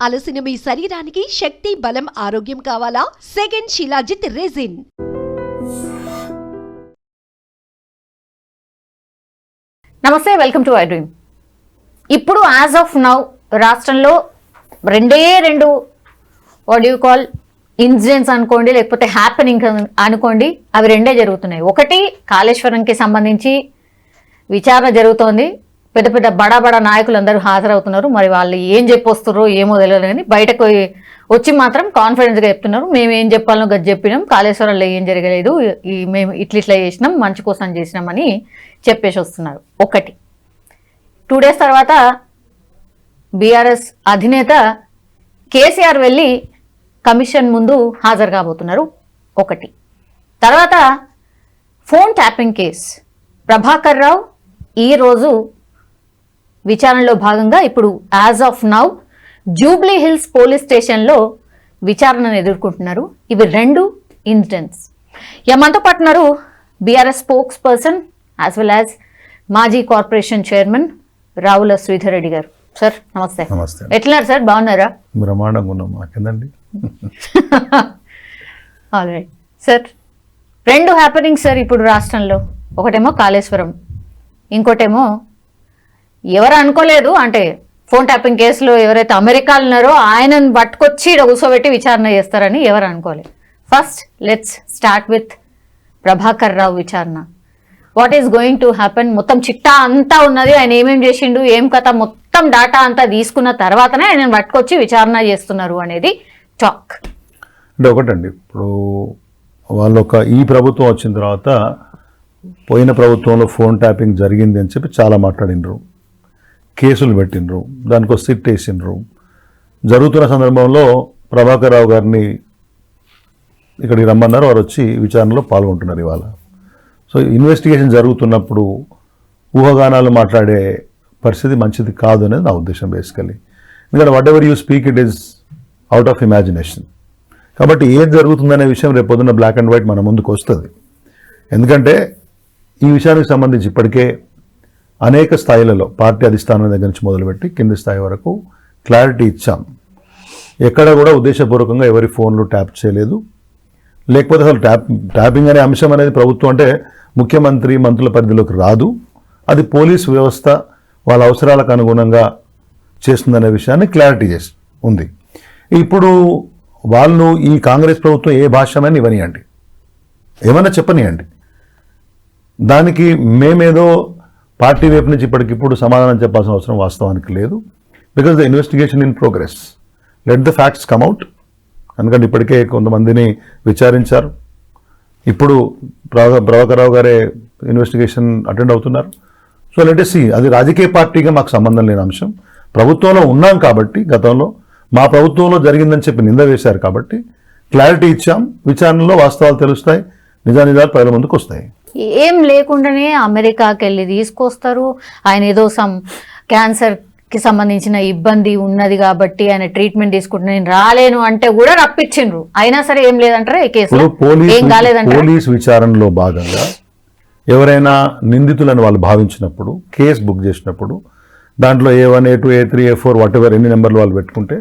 అలసిన మీ శరీరానికి శక్తి, బలం, ఆరోగ్యం కావాలా? Second shilajit resin. నమస్తే, వెల్కమ్ టు ఐ డ్రీమ్. ఇప్పుడు యాజ్ ఆఫ్ నౌ రాష్ట్రంలో రెండు వాట్ యూ కాల్ ఇన్సిడెంట్స్ అనుకోండి, లేకపోతే హ్యాపెనింగ్ అనుకోండి, అవి రెండే జరుగుతున్నాయి. ఒకటి, కాళేశ్వరంకి సంబంధించి విచారణ జరుగుతోంది. పెద్ద పెద్ద బడా నాయకులు అందరూ హాజరవుతున్నారు. మరి వాళ్ళు ఏం చెప్పొస్తున్నారో ఏమో తెలియదు, కానీ బయటకు వచ్చి మాత్రం కాన్ఫిడెన్స్గా చెప్తున్నారు. మేము ఏం చెప్పాలనో గది చెప్పినాం, కాళేశ్వరంలో ఏం జరగలేదు, మేము ఇట్లా చేసినాం, మంచి కోసం చేసినామని చెప్పేసి వస్తున్నారు. ఒకటి. 2 days తర్వాత బీఆర్ఎస్ అధినేత కేసీఆర్ వెళ్ళి కమిషన్ ముందు హాజరు కాబోతున్నారు. ఒకటి. తర్వాత phone tapping case Prabhakar Rao ఈరోజు విచారణలో భాగంగా ఇప్పుడు as of now Jubilee Hills police స్టేషన్లో విచారణను ఎదుర్కొంటున్నారు. ఇవి 2 ఇన్సిడెంట్స్. మనతో పాటున్నారు BRS spokesperson as well as మాజీ corporation chairman Ravula Sridhar Reddy garu. Sir నమస్తే. నమస్తే. ఎట్లున్నారు సార్, బాగున్నారా? బ్రహ్మాండంగా ఉన్నాం. మాకేందండి. ఆల్రైట్ సార్, 2 హ్యాపెనింగ్స్ సార్ ఇప్పుడు రాష్ట్రంలో. ఒకటేమో కాళేశ్వరం, ఇంకోటేమో ఎవరు అనుకోలేదు, అంటే ఫోన్ ట్యాపింగ్ కేసులో ఎవరైతే అమెరికాలో ఉన్నారో ఆయనను పట్టుకొచ్చి కూర్చోబెట్టి విచారణ చేస్తారని ఎవరు అనుకోలేదు. First let's start with Prabhakar Rao విచారణ. What is going to happen? మొత్తం చిట్టా అంతా ఉన్నది, ఆయన ఏమేం చేసిండు, ఏం కథ, మొత్తం డాటా అంతా తీసుకున్న తర్వాతనే ఆయన పట్టుకొచ్చి విచారణ చేస్తున్నారు అనేది టాక్. అంటే ఒకటండి, ఇప్పుడు వాళ్ళు ఈ ప్రభుత్వం వచ్చిన తర్వాత పోయిన ప్రభుత్వంలో ఫోన్ ట్యాపింగ్ జరిగింది అని చెప్పి చాలా మాట్లాడినరు, కేసులు పెట్టినరు, దానికి సిట్ వేసినరు. జరుగుతున్న సందర్భంలో ప్రభాకర్ రావు గారిని ఇక్కడికి రమ్మన్నారు, వారు వచ్చి విచారణలో పాల్గొంటున్నారు ఇవాళ. సో ఇన్వెస్టిగేషన్ జరుగుతున్నప్పుడు ఊహాగానాలు మాట్లాడే పరిస్థితి మంచిది కాదు అనేది నా ఉద్దేశం బేసికలీ. ఎందుకంటే what ever you speak it is out of imagination. కాబట్టి ఏం జరుగుతుందనే విషయం రేపు పొద్దున్న బ్లాక్ అండ్ వైట్ మన ముందుకు వస్తుంది. ఎందుకంటే ఈ విషయానికి సంబంధించి ఇప్పటికే అనేక స్థాయిలలో పార్టీ అధిష్టానం దగ్గర నుంచి మొదలుపెట్టి కింది స్థాయి వరకు క్లారిటీ ఇచ్చాం. ఎక్కడ కూడా ఉద్దేశపూర్వకంగా ఎవరి ఫోన్లు ట్యాప్ చేయలేదు. లేకపోతే అసలు ట్యాపింగ్ అనే అంశం అనేది ప్రభుత్వం అంటే ముఖ్యమంత్రి మంత్రుల పరిధిలోకి రాదు. అది పోలీసు వ్యవస్థ వాళ్ళ అవసరాలకు అనుగుణంగా చేస్తుందనే విషయాన్ని క్లారిటీ చేసి ఉంది. ఇప్పుడు వాళ్ళు ఈ కాంగ్రెస్ ప్రభుత్వం ఏ భాష్యమని ఇవ్వనియండి, ఏమన్నా చెప్పనియండి, దానికి మేమేదో పార్టీ వైపు నుంచి ఇప్పటికిప్పుడు సమాధానం చెప్పాల్సిన అవసరం వాస్తవానికి లేదు. Because the investigation in progress, let the facts come out. ఎందుకంటే ఇప్పటికే కొంతమందిని విచారించారు. ఇప్పుడు ప్రభాకర్ రావు గారే ఇన్వెస్టిగేషన్ అటెండ్ అవుతున్నారు. So let us see. అది రాజకీయ పార్టీగా మాకు సంబంధం లేని అంశం. ప్రభుత్వంలో ఉన్నాం కాబట్టి, గతంలో మా ప్రభుత్వంలో జరిగిందని చెప్పి నింద వేశారు కాబట్టి క్లారిటీ ఇచ్చాం. విచారణలో వాస్తవాలు తెలుస్తాయి, నిజానిజాలు ప్రజల ముందుకు వస్తాయి. ఏం లేకుండానే అమెరికాకి వెళ్ళి తీసుకొస్తారు. ఆయన ఏదో క్యాన్సర్కి సంబంధించిన ఇబ్బంది ఉన్నది కాబట్టి ఆయన ట్రీట్మెంట్ తీసుకుంటున్నా, నేను రాలేను అంటే కూడా రప్పించిండ్రు. అయినా సరే ఏం లేదంటారా ఈ కేసులో, ఏం కాలేదంటారా? పోలీస్ విచారణలో భాగంగా ఎవరైనా నిందితులను వాళ్ళు భావించినప్పుడు, కేసు బుక్ చేసినప్పుడు దాంట్లో A1, A2, A3, A4 what ever ఎన్ని నెంబర్లు వాళ్ళు పెట్టుకుంటే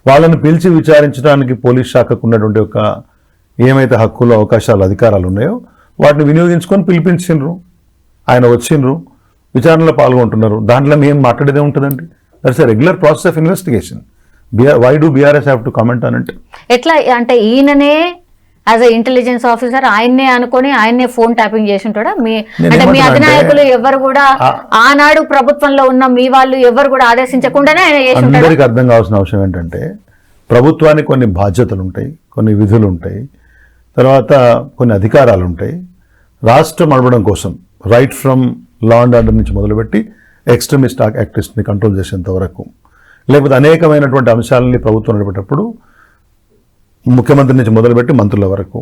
వాళ్ళని పిలిచి విచారించడానికి పోలీస్ శాఖకు ఉన్నటువంటి ఒక ఏమైతే హక్కులు, అవకాశాలు, అధికారాలు ఉన్నాయో వాటిని వినియోగించుకొని పిలిపించిండ్రు. ఆయన వచ్చిండ్రు, విచారణలో పాల్గొంటున్నారు. దాంట్లో మేము మాట్లాడేదే ఉంటుందండి. That's a regular process of investigation. Why do BRS have to comment on it? ఎట్లా అంటే ఈయననే యాజ్ ఎ ఇంటెలిజెన్స్ ఆఫీసర్ ఆయన్నే అనుకొని ఆయన్నే ఫోన్ ట్యాపింగ్ చేసి ఉంటాడా? అంటే మీ అధినాయకులు ఎవరు కూడా ఆనాడు ప్రభుత్వంలో ఉన్న మీ వాళ్ళు ఎవరు కూడా ఆదేశించకుండానే ఆయన చేసి ఉంటాడు? అందరికీ అర్థం కావాల్సిన అవసరం ఏంటంటే ప్రభుత్వానికి కొన్ని బాధ్యతలు ఉంటాయి, కొన్ని విధులు ఉంటాయి, తర్వాత కొన్ని అధికారాలు ఉంటాయి. రాష్ట్రం నడవడం కోసం right from law and order నుంచి మొదలుపెట్టి ఎక్స్ట్రీమిస్ట్ యాక్టివిస్ట్ని కంట్రోల్ చేసేంత వరకు, లేకపోతే అనేకమైనటువంటి అంశాలని ప్రభుత్వం నడిపేటప్పుడు ముఖ్యమంత్రి నుంచి మొదలుపెట్టి మంత్రుల వరకు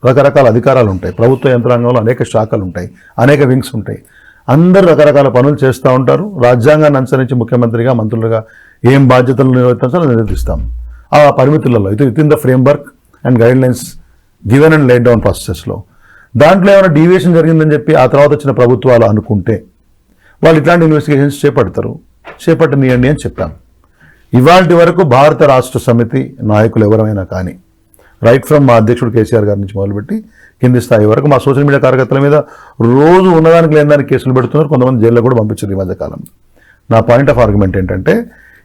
రకరకాల అధికారాలు ఉంటాయి. ప్రభుత్వ యంత్రాంగంలో అనేక శాఖలు ఉంటాయి, అనేక వింగ్స్ ఉంటాయి. అందరూ రకరకాల పనులు చేస్తూ ఉంటారు. రాజ్యాంగాన్ని అనుసరించి ముఖ్యమంత్రిగా, మంత్రులుగా ఏం బాధ్యతలు నిర్వర్తించాలో నిర్వర్తిస్తాం. ఆ పరిమితులలో within the framework and guidelines given and laid down ప్రాసెస్లో దాంట్లో ఏమైనా డీవియేషన్ జరిగిందని చెప్పి ఆ తర్వాత వచ్చిన ప్రభుత్వాలు అనుకుంటే వాళ్ళు ఇట్లాంటి ఇన్వెస్టిగేషన్స్ చేపడతారు. చేపట్టనియండి అని చెప్పాం. ఇవాల్టి వరకు భారత రాష్ట్ర సమితి నాయకులు ఎవరైనా కానీ రైట్ ఫ్రమ్ మా అధ్యక్షుడు కేసీఆర్ గారి నుంచి మొదలుపెట్టి కింది స్థాయి వరకు మా సోషల్ మీడియా కార్యకర్తల మీద రోజు ఉన్నదానికి లేని దానికి కేసులు పెడుతున్నారు, కొంతమంది జైల్లో కూడా పంపించారు ఈ మధ్యకాలంలో. నా పాయింట్ ఆఫ్ ఆర్గ్యుమెంట్ ఏంటంటే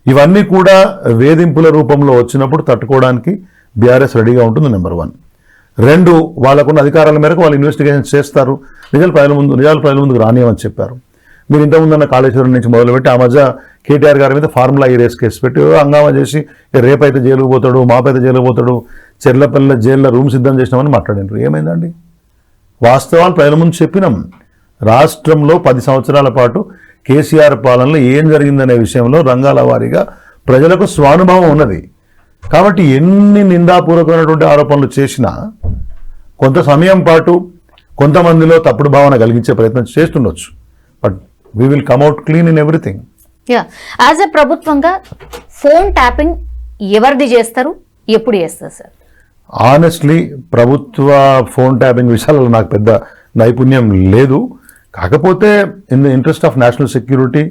ఇవన్నీ కూడా వేధింపుల రూపంలో వచ్చినప్పుడు తట్టుకోవడానికి బీఆర్ఎస్ రెడీగా ఉంటుంది. నెంబర్ 1. 2, వాళ్ళకున్న అధికారాల మేరకు వాళ్ళు ఇన్వెస్టిగేషన్ చేస్తారు, నిజాలు ప్రజల ముందుకు రానియమని చెప్పారు. మీరు ఇంతకుముందు అన్న కాళేశ్వరం నుంచి మొదలుపెట్టి ఆ మధ్య కేటీఆర్ గారి మీద ఫార్ములా ఈ రేస్ కేసు పెట్టి హంగామా చేసి రేపైతే జైలుకు పోతాడు, మాపైతే జైలుకు పోతాడు, చెర్లపల్లి జైల్లో రూమ్ సిద్ధం చేసినామని మాట్లాడినారు. ఏమైందండి? వాస్తవాలు ప్రజల ముందు చెప్పినాం. రాష్ట్రంలో 10 సంవత్సరాల పాటు కేసీఆర్ పాలనలో ఏం జరిగిందనే విషయంలో రంగాల వారీగా ప్రజలకు స్వానుభవం ఉన్నది. కాబట్టి ఎన్ని నిందాపూర్వకమైనటువంటి ఆరోపణలు చేసినా కొంత సమయం పాటు కొంతమందిలో తప్పుడు భావన కలిగించే ప్రయత్నం చేస్తుండొచ్చు. But we will come out clean in everything. As a ప్రభుత్వంగా ఫోన్ ట్యాపింగ్ ఎవరిది చేస్తారు, ఎప్పుడు చేస్తారు సార్? ఆనెస్ట్లీ ప్రభుత్వ ఫోన్ ట్యాపింగ్ విషయాలలో నాకు పెద్ద నైపుణ్యం లేదు. కాకపోతే in the interest of national security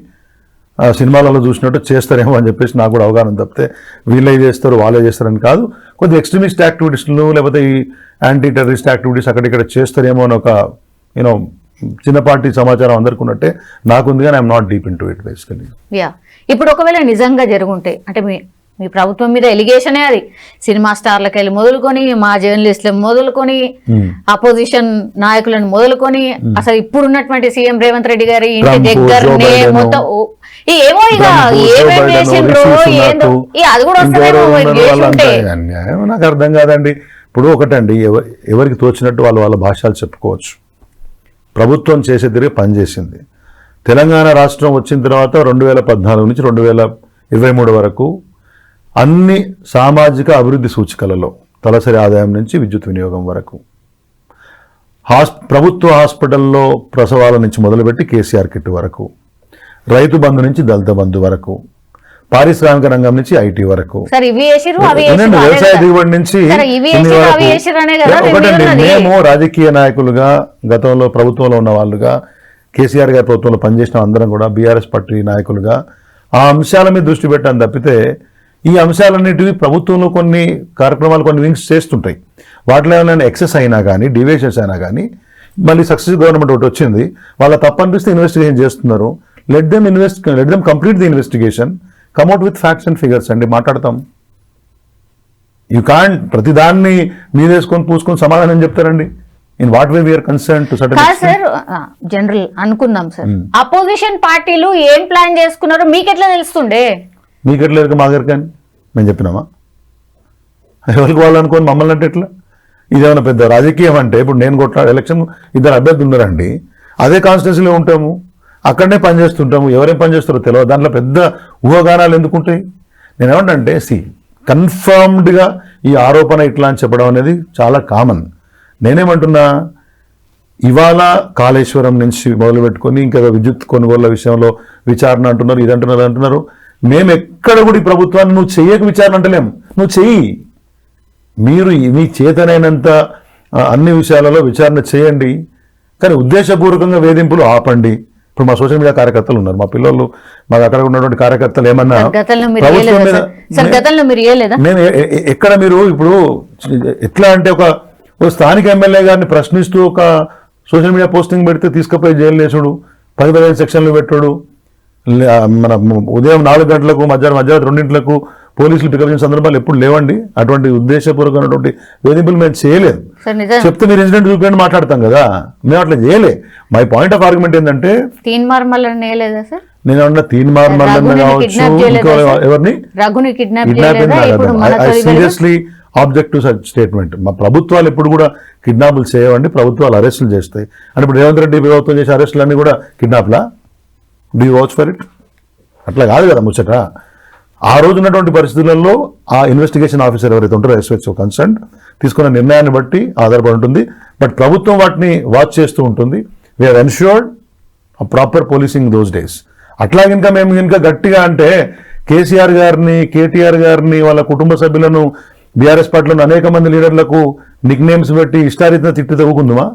సినిమాలలో చూసినట్టు చేస్తారేమో అని చెప్పేసి నాకు కూడా అవగాహన తప్పితే వీళ్ళే చేస్తారు వాళ్ళే చేస్తారని కాదు. కొద్దిగా ఎక్స్ట్రీమిస్ట్ యాక్టివిటీస్లు లేకపోతే ఈ యాంటీ టెర్రరిస్ట్ యాక్టివిటీస్ అక్కడిక్కడ చేస్తారేమో అని ఒక యూనో చిన్నపాటి సమాచారం అందరికీ ఉన్నట్టే నాకుంది, కానీ I'm not deep in to it basically. ఇప్పుడు ఒకవేళ నిజంగా జరుగుంటే అంటే మీ ప్రభుత్వం మీద ఎలిగేషనే అది, సినిమా స్టార్లకు వెళ్ళి మొదలుకొని మా జర్నలిస్టులను మొదలుకొని అపోజిషన్ నాయకులను మొదలుకొని అసలు ఇప్పుడున్నటువంటి సీఎం రేవంత్ రెడ్డి గారి ఇంటి దగ్గరనే మొత్తం ఏమో ఇక ఏమేమి చేసిండ్రో ఏందో అది కూడా వస్తుంటే నాకు అర్థం కాదండి. ఇప్పుడు ఒకటండి, ఎవరికి తోచినట్టు వాళ్ళ భాషలు చెప్పుకోవచ్చు. ప్రభుత్వం చేసే తిరిగి పనిచేసింది. తెలంగాణ రాష్ట్రం వచ్చిన తర్వాత 2014 నుంచి 2023 వరకు అన్ని సామాజిక అభివృద్ధి సూచికలలో తలసరి ఆదాయం నుంచి విద్యుత్ వినియోగం వరకు, ప్రభుత్వ హాస్పిటల్లో ప్రసవాల నుంచి మొదలుపెట్టి కేసీఆర్ కిట్ వరకు, రైతు బంధు నుంచి దళిత బంధు వరకు, పారిశ్రామిక రంగం నుంచి ఐటీ వరకు, వ్యవసాయ దిగుబడి నుంచి ఒకటండి. మేము రాజకీయ నాయకులుగా గతంలో ప్రభుత్వంలో ఉన్న వాళ్ళుగా కేసీఆర్ గారి ప్రభుత్వంలో పనిచేసిన అందరం కూడా బీఆర్ఎస్ పార్టీ నాయకులుగా ఆ అంశాల మీద దృష్టి పెట్టాను తప్పితే ఈ అంశాలన్నిటివి ప్రభుత్వంలో కొన్ని కార్యక్రమాలు కొన్ని వింగ్స్ చేస్తుంటాయి. వాటిలో ఏమైనా ఎక్సెస్ అయినా కానీ డివియేషన్స్ అయినా కానీ మళ్ళీ సక్సెస్ గవర్నమెంట్ ఒకటి వచ్చింది, వాళ్ళ తప్పనిపిస్తే ఇన్వెస్టిగేషన్ చేస్తున్నారు. Let them complete the investigation, come out with facts and figures అండి, మాట్లాడతాం. యూ కాంట్ ప్రతిదాన్ని మీరేసుకొని పూసుకొని సమాధానం చెప్తారండి. In what way we are concern to certain sir general అనుకుందాం సార్, అపోజిషన్ పార్టీలు ఏం ప్లాన్ చేసుకున్నారో మీకు ఎట్లా తెలుస్తుండే? మీకు ఎట్లా ఎరక మాకు ఎరక అని మేము చెప్పినామా? ఎవరికి వాళ్ళు అనుకోని మమ్మల్ని అంటే ఎట్లా? ఇదేమైనా పెద్ద రాజకీయం అంటే ఇప్పుడు నేను కొట్లాడే ఎలక్షన్ 2 అభ్యర్థులు ఉన్నారండి, అదే కాన్స్టిట్యూన్సీలో ఉంటాము, అక్కడనే పనిచేస్తుంటాము, ఎవరేం పనిచేస్తారో తెలియదు, దాంట్లో పెద్ద ఊహాగానాలు ఎందుకుంటాయి? నేను ఏమంటే కన్ఫర్మ్డ్గా ఈ ఆరోపణ ఇట్లా అని చెప్పడం అనేది చాలా కామన్. నేనేమంటున్నా, ఇవాళ కాళేశ్వరం నుంచి మొదలుపెట్టుకొని ఇంకా విద్యుత్ కొనుగోళ్ల విషయంలో విచారణ అంటున్నారు, ఇది అంటున్నారు అంటున్నారు. మేము ఎక్కడ కూడా ఈ ప్రభుత్వాన్ని నువ్వు చెయ్యక విచారణ అంటలేము, నువ్వు చెయ్యి, మీరు మీ చేతనైనంత అన్ని విషయాలలో విచారణ చేయండి, కానీ ఉద్దేశపూర్వకంగా వేధింపులు ఆపండి. ఇప్పుడు మా సోషల్ మీడియా కార్యకర్తలు ఉన్నారు, మా పిల్లలు, మాకు అక్కడ ఉన్నటువంటి కార్యకర్తలు ఏమన్నా మేము ఎక్కడ మీరు ఇప్పుడు ఎట్లా అంటే ఒక స్థానిక ఎమ్మెల్యే గారిని ప్రశ్నిస్తూ ఒక సోషల్ మీడియా పోస్టింగ్ పెడితే తీసుకుపోయి జైలు వేసుడు, 10 సెక్షన్లు పెట్టుడు, మన ఉదయం 4 గంటలకు మధ్యాహ్నం 2 గంటలకు పోలీసులు పికప్ చేసిన సందర్భాలు ఎప్పుడు లేవండి. అటువంటి ఉద్దేశపూర్వకమైనటువంటి వేధింపులు మేము చేయలేదు. చెప్తే మీరు ఇన్సిడెంట్ చూపించండి మాట్లాడతాం కదా, మేము అట్లా చేయలే. మై పాయింట్ ఆఫ్ ఆర్గ్యుమెంట్ ఏంటంటే నేను అన్న తీన్మార్ మల్లన్న కావచ్చు, ఎవరిని seriously object to such statement. మా ప్రభుత్వాలు ఎప్పుడు కూడా కిడ్నాపులు చేయవండి, ప్రభుత్వాలు అరెస్టులు చేస్తాయి. అంటే ఇప్పుడు రేవంత్ రెడ్డి ప్రభుత్వం చేసే అరెస్టులన్నీ కూడా కిడ్నాప్లా? Do you watch for it? అట్లా కాదు కదా ముచ్చట. ఆ రోజు ఉన్నటువంటి పరిస్థితులలో ఆ ఇన్వెస్టిగేషన్ ఆఫీసర్ ఎవరైతే ఉంటారో ఎస్హెచ్ఓ కన్సర్న్ తీసుకున్న నిర్ణయాన్ని బట్టి ఆధారపడి ఉంటుంది. బట్ ప్రభుత్వం వాటిని వాచ్ చేస్తూ ఉంటుంది. We're ensured proper policing those days. అట్లా ఇంకా మేము ఇంకా గట్టిగా అంటే కేసీఆర్ గారిని, కేటీఆర్ గారిని, వాళ్ళ కుటుంబ సభ్యులను, బీఆర్ఎస్ పార్టీలోని అనేక మంది లీడర్లకు నిక్ నేమ్స్ పెట్టి ఇష్టారీతిన తిట్టి తగ్గుకుందామా?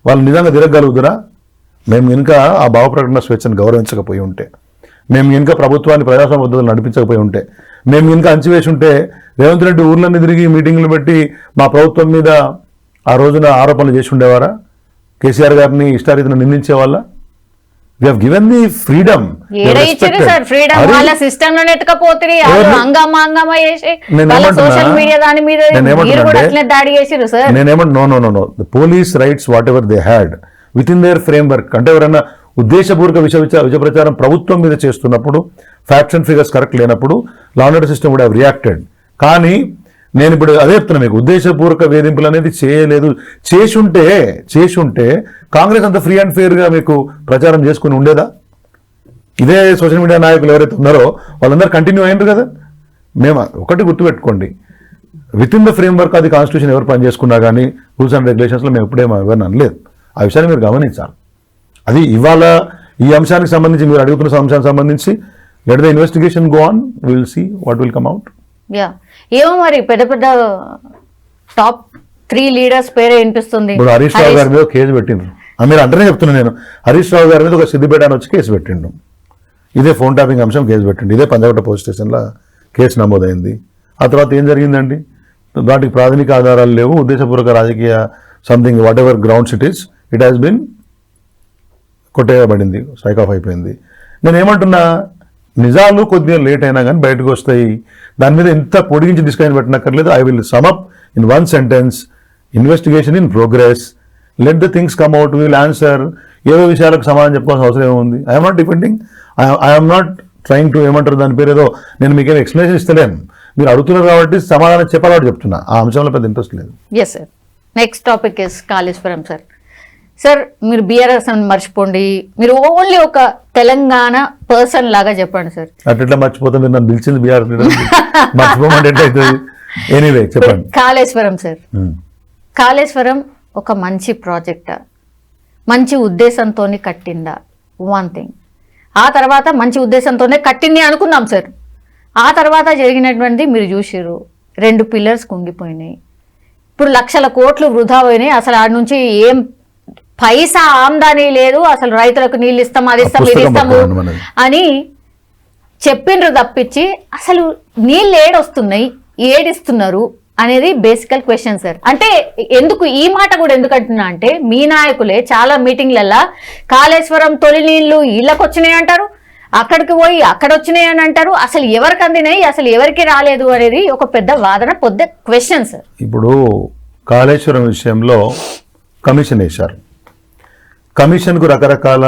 వాళ్ళు నిజంగా తిరగలుగుతారా? మేము ఇంకా ఆ భావ ప్రకటన స్వేచ్ఛను గౌరవించకపోయి ఉంటే మేము ఇంకా ప్రభుత్వాన్ని ప్రజాస్వామ్య పద్ధతులు నడిపించకపోయి ఉంటే, మేము ఇంకా అంచివేసి ఉంటే, రేవంత్ రెడ్డి ఊర్లన్నీ తిరిగి మీటింగ్లు పెట్టి మా ప్రభుత్వం మీద ఆ రోజున ఆరోపణలు చేసి ఉండేవారా? కేసీఆర్ గారిని ఇష్టారీతిని నిందించే వాళ్ళ? We have given the freedom. Sir freedom వాళ్ళ సిస్టమ్ లో నెట్టకపోతే హంగామా చేసి వాళ్ళ సోషల్ మీడియా దాని మీద మీరు కూడా అట్లే దాడి చేసిరు sir. Know the police rights what ever they had with in there frame work. అంటే ఎవరైనా ఉద్దేశపూర్వక విష ప్రచారం ప్రభుత్వం మీద చేస్తున్నప్పుడు, ఫ్యాక్ట్స్ అండ్ ఫిగర్స్ కరెక్ట్ లేనప్పుడు law and order system would have reacted. కానీ నేను ఇప్పుడు అదే చెప్తున్నా మీకు, ఉద్దేశపూర్వక వేధింపులు అనేది చేయలేదు. చేసుంటే కాంగ్రెస్ అంత ఫ్రీ అండ్ ఫెయిర్గా మీకు ప్రచారం చేసుకుని ఉండేదా? ఇదే సోషల్ మీడియా నాయకులు ఎవరైతే ఉన్నారో వాళ్ళందరూ కంటిన్యూ అయినారు కదా. మేము ఒకటి గుర్తుపెట్టుకోండి, with in the frame work అది కాన్స్టిట్యూషన్ ఎవరు పనిచేసుకున్నా కానీ రూల్స్ అండ్ రెగ్యులేషన్స్లో మేము ఎప్పుడేమో ఎవరిని అనలేదు. ఆ విషయాన్ని మీరు గమనించాలి. అది ఇవాళ ఈ అంశానికి సంబంధించి మీరు అడుగుతున్న అంశానికి సంబంధించి let the investigation go on, will see what will come out. ఏమో మరి పెద్ద టాప్ 3 లీడర్స్ పేరే వినిపిస్తుంది. ఇప్పుడు హరీష్ రావు గారి మీద కేసు పెట్టిండ్రు. మీరు అంటేనే చెప్తున్నా నేను, హరీష్ రావు గారి మీద ఒక సిద్దిపేట అని వచ్చి కేసు పెట్టిండు. ఇదే ఫోన్ ట్యాపింగ్ అంశం కేసు పెట్టిండు. ఇదే పంజాగుట్ట పోలీస్ స్టేషన్లో కేసు నమోదైంది. ఆ తర్వాత ఏం జరిగిందండి? వాటికి ప్రాథమిక ఆధారాలు లేవు, ఉద్దేశపూర్వక రాజకీయ something whatever grounds it has been కొట్టేయబడింది, స్ట్రైక్ ఆఫ్ అయిపోయింది. నేను ఏమంటున్నా, నిజాలు కొద్దిగా లేట్ అయినా కానీ బయటకు వస్తాయి. దాని మీద ఎంత పొడిగించి డిస్కషన్ పెట్టనక్కర్లేదు. I will sum up in 1 sentence, investigation in progress, let the things come out, will answer. ఏవో విషయాలకు సమాధానం చెప్పుకోవాల్సిన అవసరం ఏముంది? I'm not depending, I'm not trying to ఏమంటారు దాని పేరు ఏదో, నేను మీకేం ఎక్స్ప్లెనేషన్ ఇస్తలేను. మీరు అడుగుతున్నారు కాబట్టి సమాధానం చెప్పాలని చెప్తున్నా. ఆ అంశంలో పెద్ద ఇంట్రెస్ట్ లేదు. Yes sir. Next topic is Kaleshwaram sir. Sir మీరు బీఆర్ఎస్ అని మర్చిపోండి, మీరు ఓన్లీ ఒక తెలంగాణ పర్సన్ లాగా చెప్పండి సార్. అట్లా మర్చిపోతాం, మీరు నన్ను పిలిచింది బీఆర్ మర్చిపోమంటే ఎట్లయితుంది? ఎనీవే చెప్పండి. కాళేశ్వరం సార్, కాళేశ్వరం ఒక మంచి ప్రాజెక్టా, మంచి ఉద్దేశంతో కట్టిందా? 1 thing. ఆ తర్వాత మంచి ఉద్దేశంతోనే కట్టింది అనుకుందాం సార్. ఆ తర్వాత జరిగినటువంటిది మీరు చూసిర్రు, 2 పిల్లర్స్ కుంగిపోయినాయి. ఇప్పుడు లక్షల కోట్లు వృధా పోయినాయి. అసలు ఆడ నుంచి ఏం పైసా ఆమ్దానీ లేదు. అసలు రైతులకు నీళ్ళు ఇస్తాం, అది ఇస్తాం, ఇది ఇస్తాము అని చెప్పిండ్రు తప్పించి అసలు నీళ్ళు ఏడొస్తున్నాయి, ఏడిస్తున్నారు అనేది బేసికల్ క్వశ్చన్ సార్. అంటే ఎందుకు ఈ మాట కూడా ఎందుకు అంటున్నా అంటే, మీ నాయకులే చాలా మీటింగ్లల్లో కాళేశ్వరం తొలి నీళ్లు ఇళ్ళకు వచ్చినాయి అంటారు, అక్కడికి పోయి అక్కడ వచ్చినాయి అని అంటారు. అసలు ఎవరికి అందినాయి, అసలు ఎవరికి రాలేదు అనేది ఒక పెద్ద వాదన, పెద్ద క్వశ్చన్ సార్. ఇప్పుడు కాళేశ్వరం విషయంలో కమిషన్ వేశారు. కమిషన్కు రకరకాల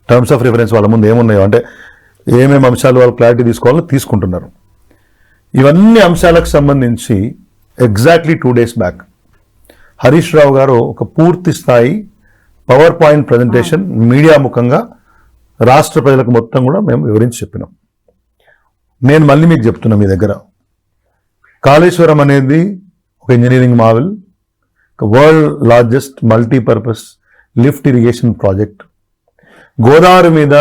టర్మ్స్ ఆఫ్ రిఫరెన్స్ వాళ్ళ ముందు ఏమున్నాయో, అంటే ఏమేమి అంశాలు వాళ్ళు క్లారిటీ తీసుకోవాలో తీసుకుంటున్నారు. ఇవన్నీ అంశాలకు సంబంధించి exactly 2 days back Harish Rao గారు ఒక పూర్తి స్థాయి పవర్ పాయింట్ ప్రజెంటేషన్ మీడియా ముఖంగా రాష్ట్ర ప్రజలకు మొత్తం కూడా మేము వివరించి చెప్పినాం. నేను మళ్ళీ మీకు చెప్తున్నా, మీ దగ్గర కాళేశ్వరం అనేది ఒక ఇంజనీరింగ్ మార్వెల్, ఒక world largest multipurpose lift irrigation project. Godavari మీద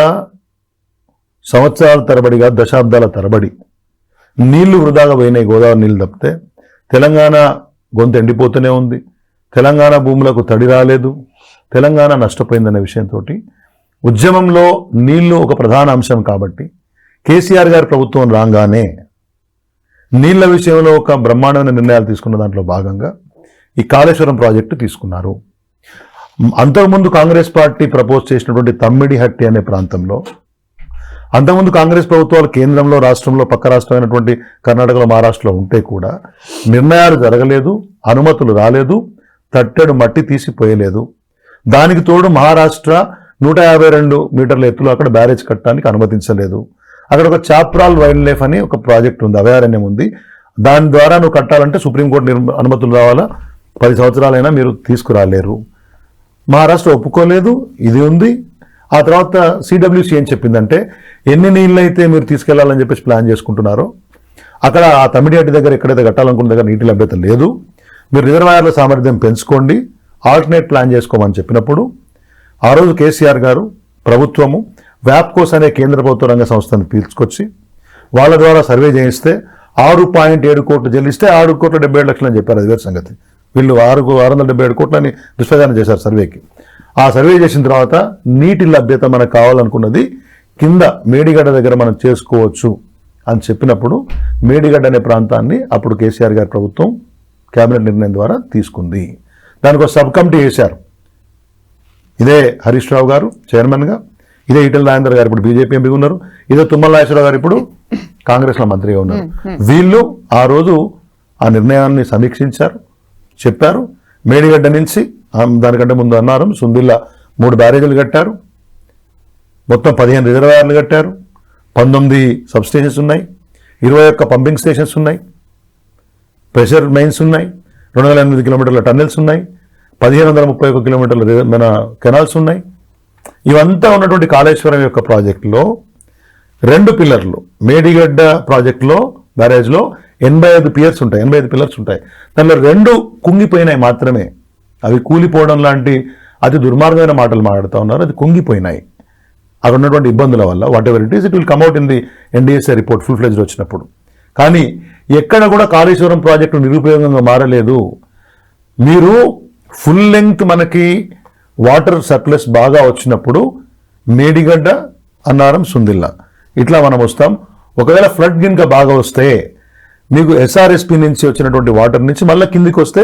సంవత్సరాల తరబడిగా, దశాబ్దాల తరబడి నీళ్లు వృధాగా పోయినాయి. గోదావరి నీళ్ళు తప్పితే తెలంగాణ గొంతు ఎండిపోతూనే ఉంది. తెలంగాణ భూములకు తడి రాలేదు, తెలంగాణ నష్టపోయిందనే విషయంతో ఉద్యమంలో నీళ్లు ఒక ప్రధాన అంశం కాబట్టి కేసీఆర్ గారి ప్రభుత్వం రాగానే నీళ్ల విషయంలో ఒక బ్రహ్మాండమైన నిర్ణయాలు తీసుకున్న దాంట్లో భాగంగా ఈ కాళేశ్వరం ప్రాజెక్టు తీసుకున్నారు. అంతకుముందు కాంగ్రెస్ పార్టీ ప్రపోజ్ చేసినటువంటి తమ్మిడిహట్టి అనే ప్రాంతంలో, అంతకుముందు కాంగ్రెస్ ప్రభుత్వాలు కేంద్రంలో, రాష్ట్రంలో, పక్క రాష్ట్రమైనటువంటి కర్ణాటకలో, మహారాష్ట్రలో ఉంటే కూడా నిర్ణయాలు జరగలేదు, అనుమతులు రాలేదు, తట్టెడు మట్టి తీసిపోయలేదు. దానికి తోడు మహారాష్ట్ర 152 మీటర్ల ఎత్తులో అక్కడ బ్యారేజ్ కట్టడానికి అనుమతించలేదు. అక్కడ ఒక చాప్రాల్ వైల్డ్ లైఫ్ అని ఒక ప్రాజెక్ట్ ఉంది, అభయారణ్యం ఉంది. దాని ద్వారా నువ్వు కట్టాలంటే సుప్రీంకోర్టు అనుమతులు రావాలా, 10 సంవత్సరాలైనా మీరు తీసుకురాలేరు. మహారాష్ట్ర ఒప్పుకోలేదు, ఇది ఉంది. ఆ తర్వాత సిడబ్ల్యూసి ఏం చెప్పిందంటే, ఎన్ని నీళ్ళు అయితే మీరు తీసుకెళ్లాలని చెప్పేసి ప్లాన్ చేసుకుంటున్నారో అక్కడ ఆ తమిడిహట్టి దగ్గర ఎక్కడైతే కట్టాలనుకున్న దగ్గర నీటి లభ్యత లేదు, మీరు రిజర్వాయర్ల సామర్థ్యం పెంచుకోండి, ఆల్టర్నేట్ ప్లాన్ చేసుకోమని చెప్పినప్పుడు ఆ రోజు కేసీఆర్ గారు ప్రభుత్వము వ్యాప్కోస్ అనే కేంద్ర ప్రభుత్వ రంగ సంస్థను పిలుచుకొచ్చి వాళ్ళ ద్వారా సర్వే చేయిస్తే 6.7 కోట్లు చెల్లిస్తే 6,77,00,000 అని చెప్పారు. అది వేరే సంగతి. వీళ్ళు 677 కోట్లని దుష్ప్రచారం చేశారు సర్వేకి. ఆ సర్వే చేసిన తర్వాత నీటి లభ్యత మనకు కావాలనుకున్నది కింద మేడిగడ్డ దగ్గర మనం చేసుకోవచ్చు అని చెప్పినప్పుడు మేడిగడ్డ అనే ప్రాంతాన్ని అప్పుడు కేసీఆర్ గారి ప్రభుత్వం కేబినెట్ నిర్ణయం ద్వారా తీసుకుంది. దానికి ఒక సబ్ కమిటీ వేశారు. ఇదే హరీష్ రావు గారు చైర్మన్గా, ఇదే ఈటెల రాజేందర్ గారు ఇప్పుడు బీజేపీ ఎంపీ ఉన్నారు, ఇదే తుమ్మల నాగేశ్వరరావు గారు ఇప్పుడు కాంగ్రెస్లో మంత్రిగా ఉన్నారు. వీళ్ళు ఆ రోజు ఆ నిర్ణయాన్ని సమీక్షించారు, చెప్పారు. మేడిగడ్డ నుంచి దానికంటే ముందు అన్నారం, సుందిల్లా 3 బ్యారేజీలు కట్టారు, మొత్తం 15 రిజర్వాయర్లు కట్టారు, 19 సబ్ స్టేషన్స్ ఉన్నాయి, 21 పంపింగ్ స్టేషన్స్ ఉన్నాయి, ప్రెషర్ మెయిన్స్ ఉన్నాయి, 208 కిలోమీటర్ల టన్నెల్స్ ఉన్నాయి, 1531 కిలోమీటర్ల మన కెనాల్స్ ఉన్నాయి. ఇవంతా ఉన్నటువంటి కాళేశ్వరం యొక్క ప్రాజెక్టులో 2 పిల్లర్లు, మేడిగడ్డ ప్రాజెక్టులో బ్యారేజ్లో 85 పియర్స్ ఉంటాయి, 85 పిల్లర్స్ ఉంటాయి. దానిలో 2 కుంగిపోయినాయి మాత్రమే. అవి కూలిపోవడం లాంటి అతి దుర్మార్గమైన మాటలు మాట్లాడుతూ ఉన్నారు. అది కుంగిపోయినాయి అక్కడ ఉన్నటువంటి ఇబ్బందుల వల్ల. Whatever it is, it will come out in the NDSA report full fledged వచ్చినప్పుడు. కానీ ఎక్కడ కూడా కాళేశ్వరం ప్రాజెక్టు నిరుపయోగంగా మారలేదు. మీరు ఫుల్ లెంగ్త్ మనకి వాటర్ సర్ప్లస్ బాగా వచ్చినప్పుడు మేడిగడ్డ, అన్నారం, సుందిల్లా ఇట్లా మనం వస్తాం. ఒకవేళ ఫ్లడ్ గిన్క బాగా వస్తే మీకు ఎస్ఆర్ఎస్పి నుంచి వచ్చినటువంటి వాటర్ నుంచి మళ్ళీ కిందికి వస్తే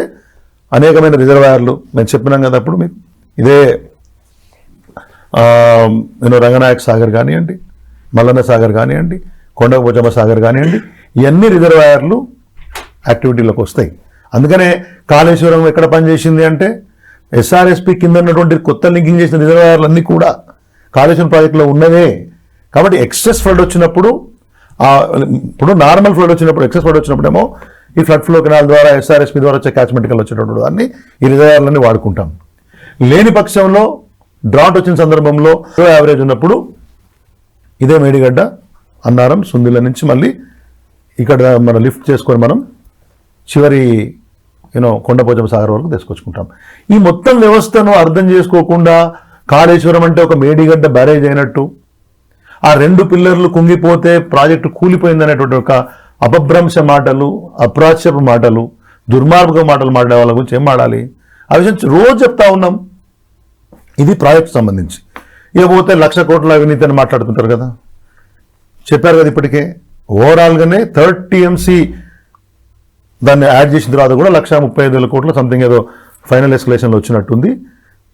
అనేకమైన రిజర్వాయర్లు మేము చెప్పినాం కదా అప్పుడు మీకు. ఇదే రంగనాయక సాగర్ కానివ్వండి, మల్లన్న సాగర్ కానివ్వండి, కొండపోచమ్మ సాగర్ కానివ్వండి, ఇవన్నీ రిజర్వాయర్లు యాక్టివిటీలోకి వస్తాయి. అందుకనే కాళేశ్వరం ఎక్కడ పనిచేసింది అంటే ఎస్ఆర్ఎస్పి కింద ఉన్నటువంటి కొత్త లింకింగ్ చేసిన రిజర్వాయర్లు అన్నీ కూడా కాళేశ్వరం ప్రాజెక్టులో ఉన్నవే. కాబట్టి ఎక్సెస్ ఫ్లడ్ వచ్చినప్పుడు, ఇప్పుడు నార్మల్ ఫ్లడ్ వచ్చినప్పుడు, ఎక్సెస్ ఫ్లడ్ వచ్చినప్పుడేమో ఈ ఫ్లడ్ ఫ్లో కెనాల్ ద్వారా ఎస్ఆర్ఎస్పి ద్వారా వచ్చే క్యాచ్మెంట్ కెనాల్ వచ్చేటప్పుడు అన్ని ఈ రిజర్వాయర్లన్నీ వాడుకుంటాం. లేని పక్షంలో డ్రాట్ వచ్చిన సందర్భంలో యావరేజ్ ఉన్నప్పుడు ఇదే మేడిగడ్డ, అన్నారం, సుందిల్ల నుంచి మళ్ళీ ఇక్కడ మనం లిఫ్ట్ చేసుకొని మనం చివరి కొండపోచమ్మ సాగర్ వరకు తీసుకొచ్చుకుంటాం. ఈ మొత్తం వ్యవస్థను అర్థం చేసుకోకుండా కాళేశ్వరం అంటే ఒక మేడిగడ్డ బ్యారేజ్ అయినట్టు, ఆ 2 పిల్లర్లు కుంగిపోతే ప్రాజెక్టు కూలిపోయిందనేటువంటి ఒక అపభ్రంశ మాటలు, అప్రాచ్యపు మాటలు, దుర్మార్గ మాటలు మాట్లాడే వాళ్ళ గురించి ఏం మాట్లాడాలి? ఆ విషయం రోజు చెప్తా ఉన్నాం. ఇది ప్రాజెక్టు సంబంధించి. ఇకపోతే 1,00,000 కోట్ల అవినీతి అని మాట్లాడుతుంటారు కదా, చెప్పారు కదా ఇప్పటికే. ఓవరాల్గానే 3rd TMC దాన్ని యాడ్ చేసిన తర్వాత కూడా 1,35,000 కోట్ల సంథింగ్ ఏదో ఫైనల్ ఎస్కలేషన్లో వచ్చినట్టుంది.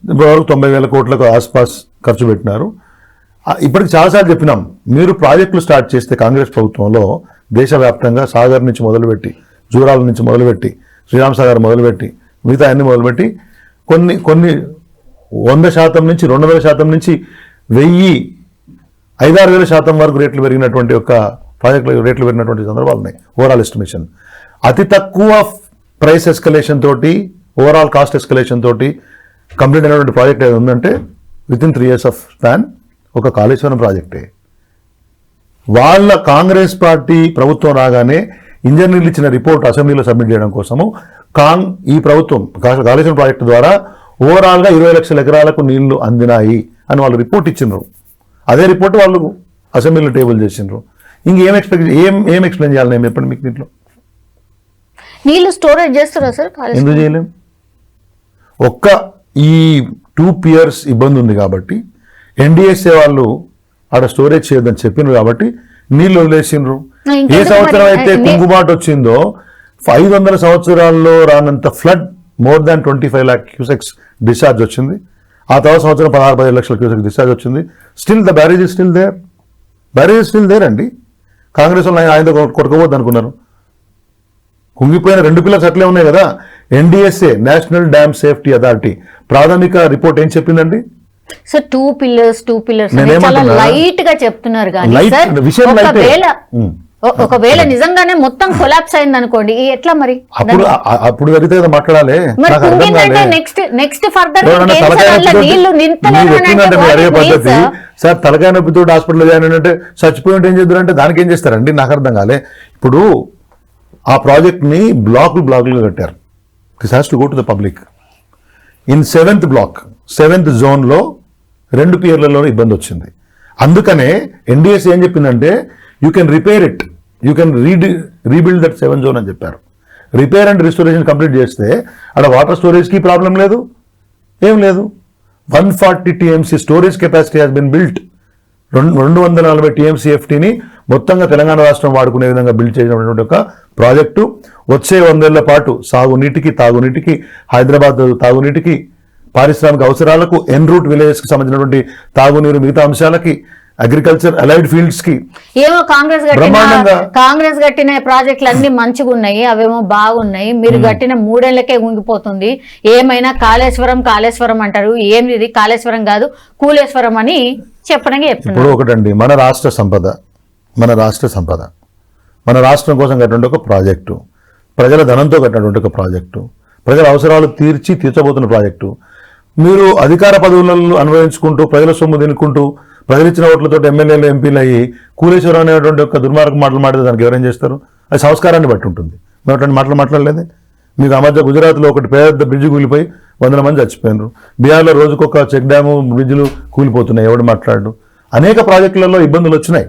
ఇప్పటివరకు 90,000 కోట్లకు ఆస్పాస్ ఖర్చు పెట్టినారు. ఇప్పటికి చాలాసార్లు చెప్పినాం, మీరు ప్రాజెక్టులు స్టార్ట్ చేస్తే కాంగ్రెస్ ప్రభుత్వంలో దేశవ్యాప్తంగా సాగర్ నుంచి మొదలుపెట్టి, జూరాల నుంచి మొదలుపెట్టి, శ్రీరామ్ సాగర్ మొదలుపెట్టి, మిగతా అన్ని మొదలుపెట్టి కొన్ని 100% నుంచి 200% నుంచి 1000-5,000-6,000 వరకు రేట్లు పెరిగినటువంటి ఒక ప్రాజెక్టులు రేట్లు పెరిగినటువంటి సందర్భాలు ఉన్నాయి. ఓవరాల్ ఎస్టిమేషన్ అతి తక్కువ ప్రైస్ ఎస్కలేషన్ తోటి, ఓవరాల్ కాస్ట్ ఎస్కలేషన్ తోటి కంప్లీట్ అయినటువంటి ప్రాజెక్ట్ ఏది ఉందంటే వితిన్ 3 years ఆఫ్ స్పాన్ ఒక కాళేశ్వరం ప్రాజెక్టే. వాళ్ళ కాంగ్రెస్ పార్టీ ప్రభుత్వం రాగానే ఇంజనీర్లు ఇచ్చిన రిపోర్ట్ అసెంబ్లీలో సబ్మిట్ చేయడం కోసము ఈ ప్రభుత్వం కాళేశ్వరం ప్రాజెక్టు ద్వారా ఓవరాల్గా 20 లక్షల ఎకరాలకు నీళ్లు అందినాయి అని వాళ్ళు రిపోర్ట్ ఇచ్చినారు. అదే రిపోర్ట్ వాళ్ళు అసెంబ్లీలో టేబుల్ చేసినారు. ఇంకేం ఏం ఎక్స్ప్లెయిన్ చేయాలి నేను చెప్పండి మీకు? దీంట్లో నీళ్లు స్టోరేజ్ చేస్తారా సార్? ఎందుకు చేయలేం? ఈ 2 piers ఇబ్బంది ఉంది కాబట్టి ఎన్డీఎస్ఏ వాళ్ళు ఆడ స్టోరేజ్ చేయొద్దని చెప్పినారు కాబట్టి నీళ్ళు వదిలేసిండ్రు. ఏ సంవత్సరం అయితే కుంగుబాటు వచ్చిందో 500 సంవత్సరాల్లో రానంత flood more than 25 lakh cusecs discharge వచ్చింది. ఆ తర్వాత సంవత్సరం 16-17 లక్షల క్యూసెక్స్ డిశ్చార్జ్ వచ్చింది. Still the barrage is still there. Barrage is still there అండి. కాంగ్రెస్ వాళ్ళు ఆయన కొట్టుకోవద్దు అనుకున్నారు. కుంగిపోయిన 2 పిల్లర్స్ అట్లే ఉన్నాయి కదా. NDSA national dam safety authority ప్రాథమిక రిపోర్ట్ ఏం చెప్పిందండి? సార్ 2 pillars చాలా లైట్ గా చెప్తున్నారు కానీ ఒకవేళ నిజంగానే మొత్తం కొలాప్స్ అయింది అనుకోండి, ఎట్లా మరి? అప్పుడు జరిగితే కదా మాట్లాడాలి. నెక్స్ట్ ఫర్దర్ పద్ధతి సార్ తలకాయ నొప్పితో హాస్పిటల్ జాయిన్ అంటే చచ్చిపోయి ఏం చేద్దారంటే దానికి ఏం చేస్తారండి? నాకు అర్థం కాలే. ఇప్పుడు ఆ ప్రాజెక్ట్ ని బ్లాకులు కట్టారు. This has to go to the public. In 7th block 7th zone 2 pierలలో ఇబ్బంది వచ్చింది. అందుకనే ఎన్డీఎస్ ఏం చెప్పిందంటే you can repair it, you can rebuild that 7th zone అని చెప్పారు. రిపేర్ అండ్ రిస్టోరేషన్ కంప్లీట్ చేస్తే అక్కడ వాటర్ స్టోరేజ్కి ప్రాబ్లం లేదు, ఏం లేదు. 140 TMC storage capacity has been built 240 TMCFTని మొత్తంగా తెలంగాణ రాష్ట్రం వాడుకునే విధంగా బిల్డ్ చేసినటువంటి ఒక ప్రాజెక్టు వచ్చే 100 ఏళ్ల పాటు సాగునీటికి, తాగునీటికి, హైదరాబాద్ తాగునీటికి, పారిశ్రామిక అవసరాలకు, ఎన్ రూట్ విలేజెస్కి సంబంధించినటువంటి తాగునీరు, మిగతా అంశాలకి, అగ్రికల్చర్ అలైడ్ ఫీల్డ్స్ కి ఏమో కాంగ్రెస్ కట్టిన ప్రాజెక్టులు అన్ని మంచిగా ఉన్నాయి, అవేమో బాగున్నాయి. మీరు కట్టిన 3 ఏళ్లకే ఉంగిపోతుంది. ఏమైనా కాళేశ్వరం అంటారు. ఏంది ఇది? కాళేశ్వరం కాదు, కూలేశ్వరం అని చెప్పడానికి చెప్తున్నారు. ఇప్పుడు ఒకటండి, మన రాష్ట్ర సంపద, మన రాష్ట్రం కోసం కట్టినటువంటి ఒక ప్రాజెక్టు, ప్రజల ధనంతో కట్టినటువంటి ఒక ప్రాజెక్టు, ప్రజల అవసరాలు తీర్చబోతున్న ప్రాజెక్టు. మీరు అధికార పదవులను అనుభవించుకుంటూ, ప్రజల సొమ్ము తినుకుంటూ, ప్రజలు ఇచ్చిన ఓట్లతో ఎమ్మెల్యేలు, ఎంపీలు అయ్యి కూలేశ్వరం అనేటువంటి ఒక దుర్మార్గ మాటలు మాట్లాడితే దానికి ఎవరేం చేస్తారు? అది సంస్కారాన్ని బట్టి ఉంటుంది. మేము అటువంటి మాట్లాడలేదే. మీకు ఆ మధ్య గుజరాత్లో ఒకటి పెద్ద బ్రిడ్జ్ కూలిపోయి 100 మంది చచ్చిపోయినారు. బీహార్లో రోజుకొక చెక్ డ్యాము, బ్రిడ్జ్లు కూలిపోతున్నాయి. ఎవడు మాట్లాడు? అనేక ప్రాజెక్టులలో ఇబ్బందులు వచ్చినాయి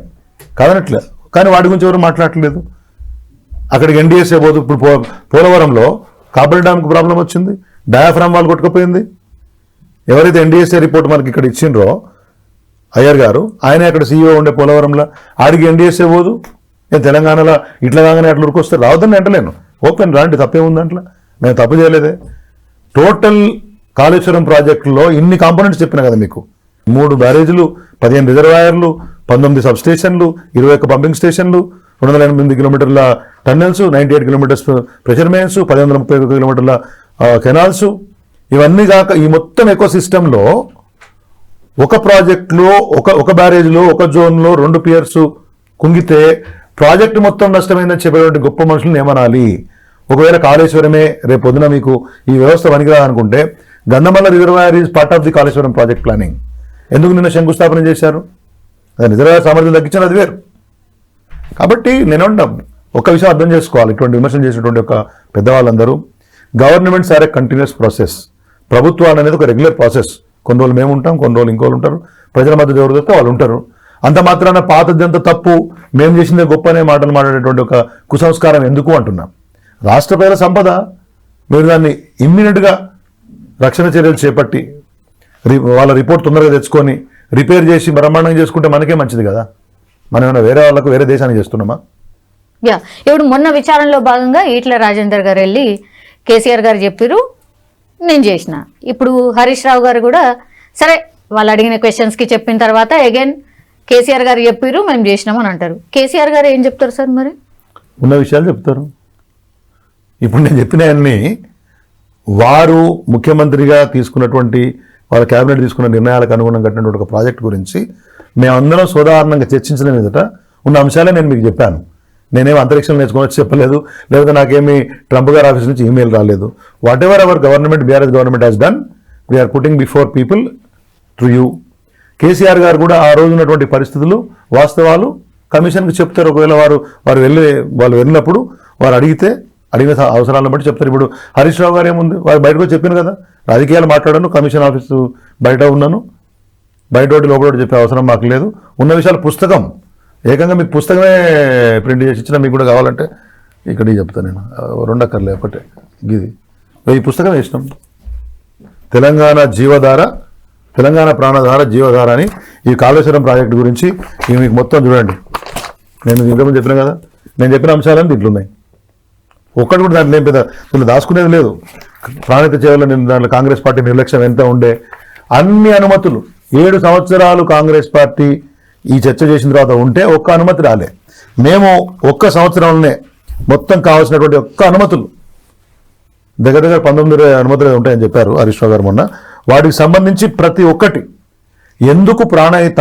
కాదనట్లే, కానీ వాటి గురించి ఎవరు మాట్లాడట్లేదు. అక్కడికి ఎన్డీఎస్ఏ పోదు. ఇప్పుడు పోలవరంలో కాబల్ డ్యామ్కి ప్రాబ్లం వచ్చింది, డయాఫ్రామ్ వాళ్ళు కొట్టుకుపోయింది. ఎవరైతే ఎన్డీఎస్ఏ రిపోర్ట్ మనకి ఇక్కడ ఇచ్చిండ్రో అయ్యర్ గారు, ఆయన అక్కడ సీఈఓ ఉండే పోలవరంలో, ఆడికి ఎన్డీఎస్ఏ పోదు. నేను తెలంగాణలో ఇట్లా కాగానే అట్లా ఉరికొస్తే రావద్దని అంటలేను. ఓపెన్ రాండి, తప్పేముంది అట్లా, మేము తప్పు చేయలేదే. టోటల్ కాళేశ్వరం ప్రాజెక్టులో ఇన్ని కాంపోనెంట్స్ చెప్పినా కదా మీకు. 3 బ్యారేజీలు, 15 రిజర్వాయర్లు, 19 సబ్ స్టేషన్లు, 21 పంపింగ్ స్టేషన్లు, 208 కిలోమీటర్ల టన్నెల్స్, 98 కిలోమీటర్స్ ప్రెషర్ మెయిన్స్, 1131 కిలోమీటర్ల కెనాల్స్, ఇవన్నీ కాక ఈ మొత్తం ఎకో సిస్టంలో ఒక ప్రాజెక్టులో, ఒక బ్యారేజ్లో, ఒక జోన్లో 2 పియర్స్ కుంగితే ప్రాజెక్టు మొత్తం నష్టమైందని చెప్పేటువంటి గొప్ప మనుషులను ఏమనాలి? ఒకవేళ కాళేశ్వరమే రేపు పొద్దున మీకు ఈ వ్యవస్థ పనికిరాదనుకుంటే, Gandhamalla reservoir is part of the Kaleshwaram project planning. ఎందుకు నిన్న శంకుస్థాపన చేశారు? అది రిజర్వాయర్ సామర్థ్యం తగ్గించిన అది వేరు. కాబట్టి నేను ఒక విషయం అర్థం చేసుకోవాలి. ఇటువంటి విమర్శలు చేసినటువంటి ఒక పెద్దవాళ్ళందరూ, governments are a continuous process. ప్రభుత్వాలు అనేది ఒక రెగ్యులర్ ప్రాసెస్. కొన్ని రోజులు మేము ఉంటాం, కొన్ని రోజులు ఇంకోళ్ళు ఉంటారు, ప్రజల మధ్య ఎవరు దొరికితే వాళ్ళు ఉంటారు. అంత మాత్రాన పాతదంతా తప్పు, మేము చేసిందే గొప్ప అనే మాటలు మాట్లాడేటువంటి ఒక కుసంస్కారం ఎందుకు అంటున్నాం. రాష్ట్ర ప్రజల సంపద, మీరు దాన్ని ఇమ్మీడియట్గా రక్షణ చర్యలు చేపట్టి వాళ్ళ రిపోర్ట్ తొందరగా తెచ్చుకొని రిపేర్ చేసి బ్రహ్మాండంగా చేసుకుంటే మనకే మంచిది కదా. మనం ఏమైనా వేరే వాళ్ళకు, వేరే దేశానికి చేస్తున్నామా? ఇప్పుడు మొన్న విచారణలో భాగంగా ఈట్ల రాజేందర్ గారు వెళ్ళి కేసీఆర్ గారు చెప్పారు, నేను చేసిన. ఇప్పుడు హరీష్ రావు గారు కూడా సరే వాళ్ళు అడిగిన క్వశ్చన్స్కి చెప్పిన తర్వాత అగైన్ కేసీఆర్ గారు చెప్పారు, మేము చేసినామని అంటారు. కేసీఆర్ గారు ఏం చెప్తారు సార్? మరి ఉన్న విషయాలు చెప్తారు. ఇప్పుడు నేను చెప్పినవన్నీ వారు ముఖ్యమంత్రిగా తీసుకున్నటువంటి, వాళ్ళ క్యాబినెట్ తీసుకున్న నిర్ణయాలకు అనుగుణంగా కట్టినటువంటి ఒక ప్రాజెక్ట్ గురించి మేమందరం సోదాహరణంగా చర్చించిన మీదట ఉన్న అంశాలే నేను మీకు చెప్పాను. నేనేమి అంతరిక్షంలో నేర్చుకోవచ్చు చెప్పలేదు, లేకపోతే నాకేమి ట్రంప్ గారి ఆఫీస్ నుంచి ఈమెయిల్ రాలేదు. Whatever our government, BRS government has done, we're putting before people through you. KCR గారు కూడా ఆ రోజు ఉన్నటువంటి పరిస్థితులు, వాస్తవాలు కమిషన్కి చెప్తారు. ఒకవేళ వాళ్ళు వెళ్ళినప్పుడు వారు అడిగిన అవసరాలను బట్టి చెప్తారు. ఇప్పుడు హరీష్ రావు గారు ఏముంది, వారు బయటకు చెప్పాను కదా, రాజకీయాలు మాట్లాడాను, కమిషన్ ఆఫీసు బయట ఉన్నాను, బయట లోపల చెప్పే అవసరం మాకు లేదు. ఉన్న విషయాలు పుస్తకం, ఏకంగా మీకు పుస్తకమే ప్రింట్ చేసి ఇచ్చినా మీకు కూడా కావాలంటే ఇక్కడికి చెప్తాను నేను. 2 అక్కర్లే, ఒకటే ఇది. ఈ పుస్తకం వేసినాం, తెలంగాణ జీవధార, తెలంగాణ ప్రాణధార, జీవధార అని ఈ కాళేశ్వరం ప్రాజెక్టు గురించి ఇవి మీకు మొత్తం చూడండి. నేను ఇంతకుముందు చెప్పినా కదా, నేను చెప్పిన అంశాలని దీంట్లో ఉన్నాయి. ఒక్కటి కూడా దాంట్లో ఏం పెద్ద దాచుకునేది లేదు. ప్రాణిత చేయాల దాంట్లో కాంగ్రెస్ పార్టీ నిర్లక్ష్యం ఎంత ఉండే, అన్ని అనుమతులు 7 సంవత్సరాలు కాంగ్రెస్ పార్టీ ఈ చర్చ చేసిన తర్వాత ఉంటే ఒక్క అనుమతి రాలే. మేము ఒక్క సంవత్సరంలోనే మొత్తం కావాల్సినటువంటి ఒక్క అనుమతులు దగ్గర 19 అనుమతులు ఉంటాయని చెప్పారు హరీష్ రావు గారు మొన్న. వాటికి సంబంధించి ప్రతి ఒక్కటి ఎందుకు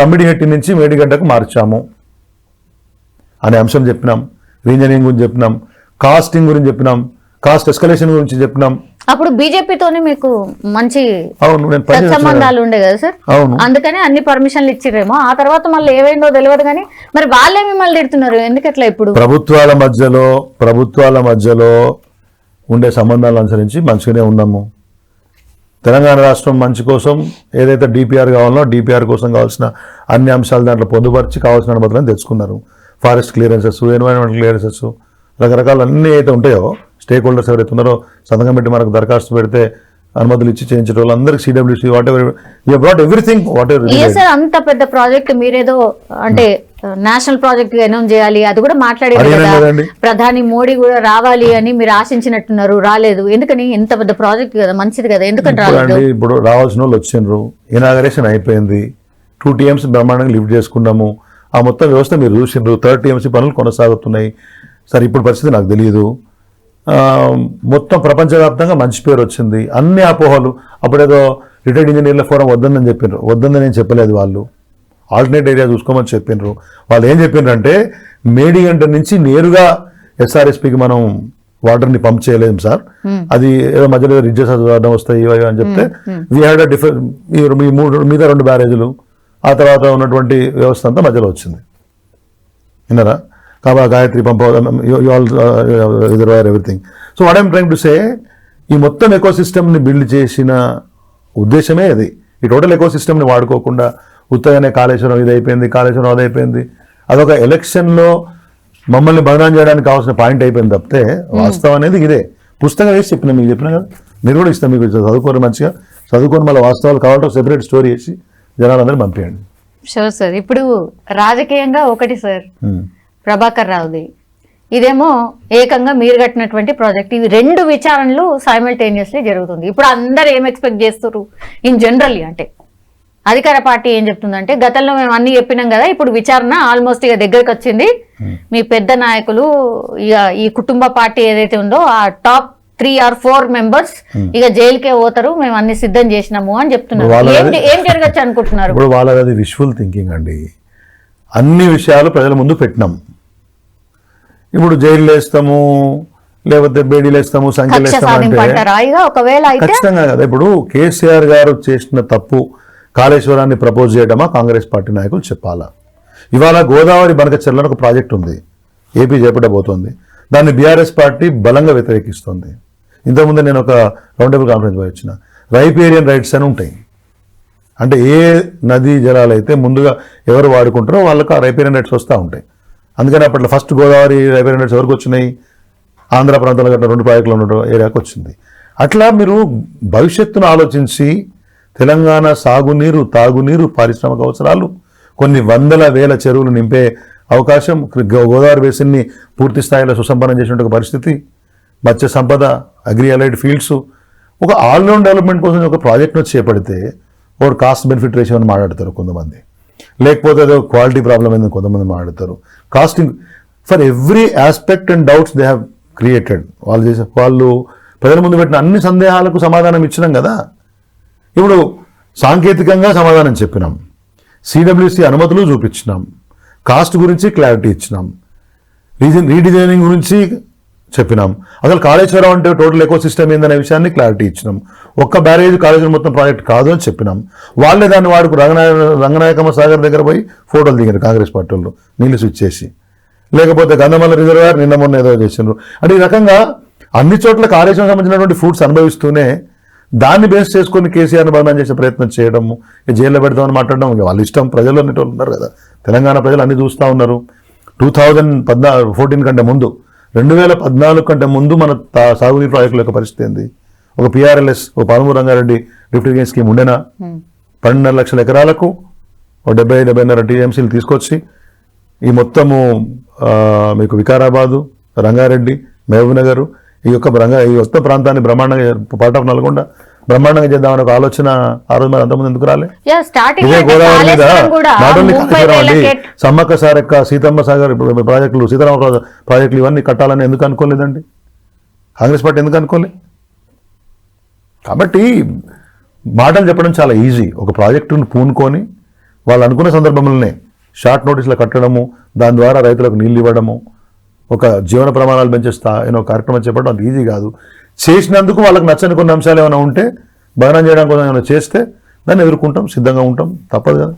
తమ్మిడిహెట్టి నుంచి మేడిగడ్డకు మార్చాము అనే అంశం చెప్పినాం, రీజనింగ్ గురించి చెప్పినాం, కాస్టింగ్ గురించి చెప్పినాం, కాస్ట్ ఎస్కలేషన్ గురించి చెప్పినాం. అప్పుడు బీజేపీతోనే మీకు మంచి సంబంధాలు ఉండే కదా సార్, అందుకని అన్ని పర్మిషన్లు ఇచ్చిరేమో. ఆ తర్వాత మళ్ళీ ఏమైందో తెలియదు, కానీ మరి వాళ్ళే మిమ్మల్ని తిడుతున్నారు ఎందుకట్లా? ఇప్పుడు ప్రభుత్వాల మధ్యలో ఉండే సంబంధాలు అనుసరించి మంచిగానే ఉన్నాము. తెలంగాణ రాష్ట్రం మంచి కోసం ఏదైతే డిపిఆర్ కావాలో డిపిఆర్ కోసం కావాల్సిన అన్ని అంశాలు దాంట్లో పొందుపరిచి కావాల్సిన అనుమతులను తెచ్చుకున్నారు. ఫారెస్ట్ క్లియరెన్సెస్, ఎన్వైరన్మెంటల్ క్లియరెన్సెస్, రకరకాల అన్నీ అయితే ఉంటాయో స్టేక్ హోల్డర్స్ ఎవరైతే ఉన్నారో సంతకం పెట్టి మనకు దరఖాస్తు పెడితే అనుమతులు ఇచ్చి చేయించే వాళ్ళు అందరికి CWC what ever you brought everything what ever sir అంత పెద్ద ప్రాజెక్ట్ మీరేదో అంటే నేషనల్ ప్రాజెక్ట్ అనౌన్స్ చేయాలి అది కూడా మాట్లాడేది అదేనా కదా. లేదండి? ప్రధాని మోడీ కూడా రావాలి అని మీరు ఆశించినట్టున్నారు, రాలేదు. ఎందుకని? ఎంత పెద్ద ప్రాజెక్ట్ కదా, మంచిది కదా, ఎందుకని రాలేదు? ఇప్పుడు రావాల్సిన వాళ్ళు వచ్చిండ్రు, ఇనాగరేషన్ అయిపోయింది, 2 TMC బ్రహ్మాండంగా లిఫ్ట్ చేసుకున్నాము, ఆ మొత్తం వ్యవస్థ మీరు చూసిండ్రు, 3rd TMC పనులు కొనసాగుతున్నాయి. సరే ఇప్పుడు పరిస్థితి నాకు తెలియదు. మొత్తం ప్రపంచవ్యాప్తంగా మంచి పేరు వచ్చింది. అన్ని అపోహలు, అప్పుడేదో రిటైర్డ్ ఇంజనీర్ల ఫోరం వద్దని చెప్పినారు, వద్దని నేను చెప్పలేదు, వాళ్ళు ఆల్టర్నేట్ ఏరియా చూసుకోమని చెప్పినారు. వాళ్ళు ఏం చెప్పినారంటే మేడిగంట నుంచి నేరుగా SRSPకి మనం వాటర్ని పంప్ చేయలేము సార్, అది ఏదో మధ్యలో రిడ్జెస్ అడ్డం వస్తాయి ఇవి అని చెప్తే వీ హ్యాడ్ డిఫరెంట్ మీద 2 బ్యారేజీలు, ఆ తర్వాత ఉన్నటువంటి వ్యవస్థ అంతా మధ్యలో వచ్చింది. విన్నారా? కాబట్టి Gayatri pump reservoir everything. So what I'm trying to say, ఈ మొత్తం ఎకో సిస్టమ్ని బిల్డ్ చేసిన ఉద్దేశమే అది. ఈ టోటల్ ఎకో సిస్టమ్ని వాడుకోకుండా ఉత్తగానే కాళేశ్వరం ఇది అయిపోయింది, కాళేశ్వరం అది అయిపోయింది, అదొక ఎలక్షన్లో మమ్మల్ని బదనాం చేయడానికి కావాల్సిన పాయింట్ అయిపోయింది తప్పితే వాస్తవం అనేది ఇదే. పుస్తకం వేసి చెప్పినా, మీకు చెప్పినా కదా, మీరు కూడా ఇస్తాం, మీకు చదువుకోరు, మంచిగా చదువుకొని మళ్ళీ వాస్తవాలు కావాలంటే సెపరేట్ స్టోరీ వేసి జనాలందరూ పంపించండి. Sure sir. ఇప్పుడు రాజకీయంగా ఒకటి సార్, ప్రభాకర్ రావుది, ఇదేమో ఏకంగా మీరు కట్టినటువంటి ప్రాజెక్ట్. ఇవి 2 విచారణలు సైమల్టేనియస్లీ జరుగుతుంది. ఇప్పుడు అందరు ఏం ఎక్స్పెక్ట్ చేస్తారు ఇన్ జనరల్లీ? అంటే అధికార పార్టీ ఏం చెప్తుందంటే, గతంలో మేము అన్ని చెప్పినాం కదా, ఇప్పుడు విచారణ ఆల్మోస్ట్ ఇక దగ్గరకు వచ్చింది, మీ పెద్ద నాయకులు ఇక ఈ కుటుంబ పార్టీ ఏదైతే ఉందో ఆ టాప్ 3 or 4 మెంబర్స్ ఇక జైలుకే పోతారు, మేము అన్ని సిద్ధం చేసినాము అని చెప్తున్నారు. ఏం జరగచ్చు అనుకుంటున్నారు? ఇప్పుడు వాళ్ళది అది విజువల్ థింకింగ్ అండి. అన్ని విషయాలు ప్రజల ముందు పెట్టినాం, ఇప్పుడు జైలు వేస్తాము లేకపోతే బేడీలు వేస్తాము, సంఖ్యలు వేస్తాము అంటే ఖచ్చితంగా కదా. ఇప్పుడు కేసీఆర్ గారు చేసిన తప్పు కాళేశ్వరాన్ని ప్రపోజ్ చేయడమా కాంగ్రెస్ పార్టీ నాయకులు చెప్పాలా? ఇవాళ గోదావరి బనకచెర్లలో ఒక ప్రాజెక్ట్ ఉంది, ఏపీ చేపట్టబోతోంది, దాన్ని బీఆర్ఎస్ పార్టీ బలంగా వ్యతిరేకిస్తుంది. ఇంతకుముందు నేను ఒక రౌండ్ టేబుల్ కాన్ఫరెన్స్ పోయి వచ్చిన, రైపేరియన్ రైట్స్ అని ఉంటాయి. అంటే ఏ నదీ జలాలు అయితే ముందుగా ఎవరు వాడుకుంటారో వాళ్ళకి ఆ రైపేరియన్ రైట్స్ వస్తూ ఉంటాయి. అందుకని అప్పట్లో ఫస్ట్ గోదావరి రైపేరియన్ రైట్స్ ఎవరికి వచ్చినాయి? ఆంధ్ర ప్రాంతంలో గట్టిన 2 ప్రాజెక్టులు ఉన్న ఏరియాకి వచ్చింది. అట్లా మీరు భవిష్యత్తును ఆలోచించి తెలంగాణ సాగునీరు, తాగునీరు, పారిశ్రామిక అవసరాలు, కొన్ని వందల వేల చెరువులు నింపే అవకాశం, గోదావరి బేసిన్ని పూర్తి స్థాయిలో సుసంపన్నం చేసిన ఒక పరిస్థితి, Matsya Sampada, agri allied fields, ఒక ఆల్రౌండ్ డెవలప్మెంట్ కోసం ఒక ప్రాజెక్ట్ను చేపడితే ఒక కాస్ట్ బెనిఫిట్ రేషియో అని మాట్లాడతారు కొంతమంది, లేకపోతే అదో క్వాలిటీ ప్రాబ్లం అయిందని కొంతమంది మాట్లాడతారు. Casting for every aspect and doubts they have created. వాళ్ళు ప్రజల ముందు పెట్టిన అన్ని సందేహాలకు సమాధానం ఇచ్చినాం కదా. ఇప్పుడు సాంకేతికంగా సమాధానం చెప్పినాం, సిడబ్ల్యూసి అనుమతులు చూపించినాం, కాస్ట్ గురించి క్లారిటీ ఇచ్చినాం, రీడిజైనింగ్ గురించి చెప్పినాం, అసలు కాళేశ్వరం అంటే టోటల్ ఎకో సిస్టమ్ ఏందనే విషయాన్ని క్లారిటీ ఇచ్చినాం, ఒక్క బ్యారేజ్ కాళేశ్వరం మొత్తం ప్రాజెక్ట్ కాదు అని చెప్పినాం. వాళ్ళే దాన్ని వాడుకు రంగనాయకమ్మ సాగర్ దగ్గర పోయి ఫోటోలు దిగారు కాంగ్రెస్ పార్టీ వాళ్ళు, నీళ్లు స్విచ్ చేసి. లేకపోతే గంధమల్ల రిజర్వాయర్ నిన్న మొన్న ఏదో చేసిండ్రు. అంటే ఈ రకంగా అన్ని చోట్ల కాళేశ్వరం సంబంధించినటువంటి ఫ్రూట్స్ అనుభవిస్తూనే దాన్ని బేస్ చేసుకొని కేసీఆర్ని బదనాం చేసే ప్రయత్నం చేయడము, జైల్లో పెడతామని మాట్లాడడం, వాళ్ళ ఇష్టం. ప్రజలు అనేటోళ్ళు ఉన్నారు కదా, తెలంగాణ ప్రజలు అన్ని చూస్తూ ఉన్నారు. 2014 కంటే ముందు, 2014 కంటే ముందు మన సాగునీరు ప్రాజెక్టుల యొక్క పరిస్థితి ఏంది? ఒక PRLS, ఒక Palamuru Rangareddy lift irrigation scheme ఉండేనా? 12.5 లక్షల ఎకరాలకు 70-70.5 TMCలు తీసుకొచ్చి ఈ మొత్తము మీకు వికారాబాదు, రంగారెడ్డి, మహబూబ్నగర్ ఈ మొత్తం ప్రాంతాన్ని బ్రహ్మాండంగా, పార్ట్ ఆఫ్ నల్గొండ బ్రహ్మాండంగా చేద్దామని ఒక ఆలోచన ఆ రోజు మరి అంతమంది ఎందుకు రాలే? ఇదే గోదావరి మీద నాట్ ఓన్లీ కాళేశ్వరం అండి, సమ్మక్క సారక్క, సీతమ్మ సాగర్ ప్రాజెక్టులు, సీతారామ ప్రాజెక్టులు ఇవన్నీ కట్టాలని ఎందుకు అనుకోలేదండి? కాంగ్రెస్ పార్టీ ఎందుకు అనుకోలే? కాబట్టి మాటలు చెప్పడం చాలా ఈజీ. ఒక ప్రాజెక్టును పూనుకొని వాళ్ళు అనుకున్న సందర్భంలోనే షార్ట్ నోటీసులు కట్టడము, దాని ద్వారా రైతులకు నీళ్ళు ఇవ్వడము, ఒక జీవన ప్రమాణాలు పెంచే కార్యక్రమం చేపట్టడం అంత ఈజీ కాదు. చేసినందుకు వాళ్ళకి నచ్చని కొన్ని అంశాలు ఏమైనా ఉంటే, బదనాం చేయడానికి కోసం ఏమైనా చేస్తే దాన్ని ఎదుర్కొంటాం, సిద్ధంగా ఉంటాం, తప్పదు కదా.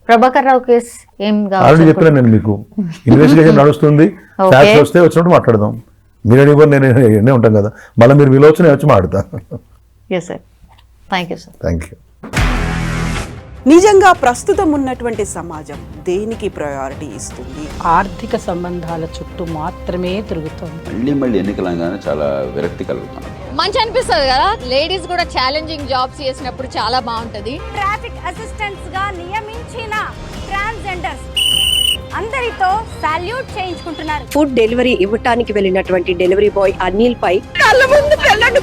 ప్రభాకర్ రావు కేసు ఏం ఆల్రెడీ చెప్పినా నేను మీకు, ఇన్వెస్టిగేషన్ నడుస్తుంది, ఫ్యాక్ట్స్ వస్తే వచ్చినప్పుడు మాట్లాడదాం. మీరు అడిగి నేను ఎన్నే ఉంటాం కదా, మళ్ళీ మీరు మీలో వచ్చి నేను వచ్చి మాట్లాడతా. Thank you sir. Thank you. నిజంగా ప్రస్తుతం ఉన్నటువంటి సమాజం దేనికి ప్రయారిటీ ఇస్తుంది? ఆర్థిక సంబంధాల చుట్టూ మాత్రమే తిరుగుతోంది. మళ్ళీ ఎన్నికలంగానే చాలా విరక్తి కలుగుతున్నాం. మంచి అనిపిస్తుంది కదా, లేడీస్ కూడా ఛాలెంజింగ్ జాబ్స్ చేసినప్పుడు చాలా బాగుంటది. ట్రాఫిక్ అసిస్టెంట్స్ గా నియమించిన ట్రాన్స్జెండర్స్ అందరితో సాల్యూట్ చేయించుకుంటున్నారు. ఫుడ్ డెలివరీ ఇవ్వటానికి వెళ్ళినటువంటి డెలివరీ బాయ్ అనిల్ పై కళ్ళ ముందు పెళ్ళండి